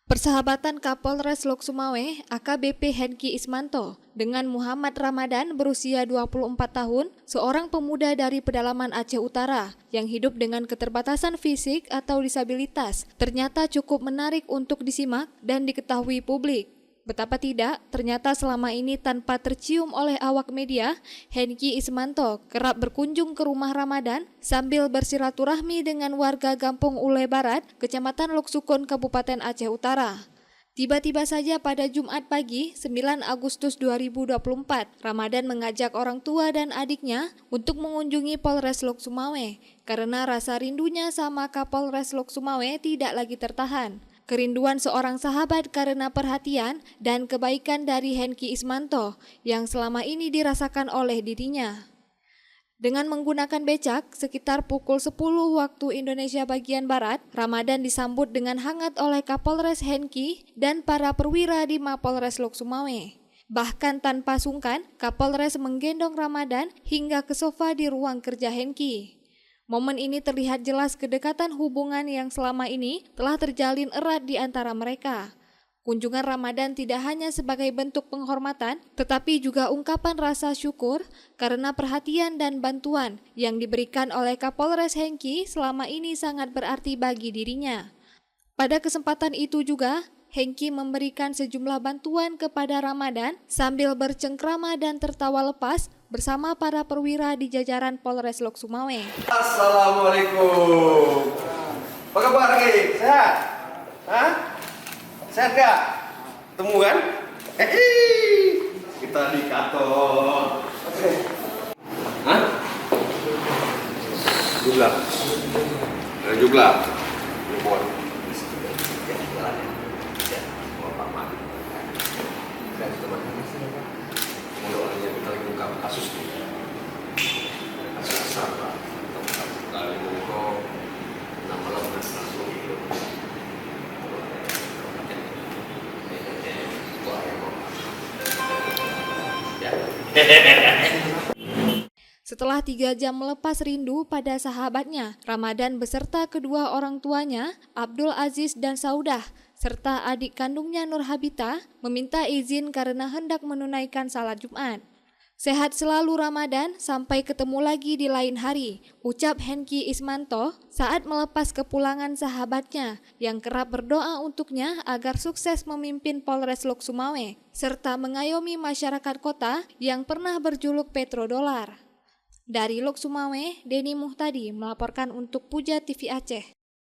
Persahabatan Kapolres Lok Sumawe, AKBP Henki Ismanto, dengan Muhammad Ramadan berusia 24 tahun, seorang pemuda dari pedalaman Aceh Utara yang hidup dengan keterbatasan fisik atau disabilitas, ternyata cukup menarik untuk disimak dan diketahui publik. Betapa tidak, ternyata selama ini tanpa tercium oleh awak media, Henki Ismanto kerap berkunjung ke rumah Ramadan sambil bersilaturahmi dengan warga Gampung Ule Barat, Kecamatan Lok Sukon, Kabupaten Aceh Utara. Tiba-tiba saja pada Jumat pagi, 9 Agustus 2024, Ramadan mengajak orang tua dan adiknya untuk mengunjungi Polres Lok Sumawe karena rasa rindunya sama Kapolres Lok Sumawe tidak lagi tertahan. Kerinduan seorang sahabat karena perhatian dan kebaikan dari Henki Ismanto yang selama ini dirasakan oleh dirinya. Dengan menggunakan becak, sekitar pukul 10 waktu Indonesia bagian Barat, Ramadan disambut dengan hangat oleh Kapolres Henki dan para perwira di Mapolres Lok Sumawe. Bahkan tanpa sungkan, Kapolres menggendong Ramadan hingga ke sofa di ruang kerja Henki. Momen ini terlihat jelas kedekatan hubungan yang selama ini telah terjalin erat di antara mereka. Kunjungan Ramadan tidak hanya sebagai bentuk penghormatan, tetapi juga ungkapan rasa syukur karena perhatian dan bantuan yang diberikan oleh Kapolres Henki selama ini sangat berarti bagi dirinya. Pada kesempatan itu juga, Henki memberikan sejumlah bantuan kepada Ramadan sambil bercengkrama dan tertawa lepas bersama para perwira di jajaran Polres Lok Sumawe. Assalamualaikum. Apa kabar lagi? Sehat? Hah? Sehat gak? Temu kan? Kita di kantor. Hah? Jugla. Jugla. Kasus sama kali mau nama lawan langsung itu Setelah 3 jam melepas rindu pada sahabatnya, Ramadan beserta kedua orang tuanya, Abdul Aziz dan Saudah, serta adik kandungnya Nur Habita, meminta izin karena hendak menunaikan salat Jumat. Sehat selalu Ramadan, sampai ketemu lagi di lain hari, ucap Henki Ismanto saat melepas kepulangan sahabatnya yang kerap berdoa untuknya agar sukses memimpin Polres Lok Sumawe, serta mengayomi masyarakat kota yang pernah berjuluk petrodolar. Dari Lok Sumawe, Deni Muhtadi melaporkan untuk Puja TV Aceh.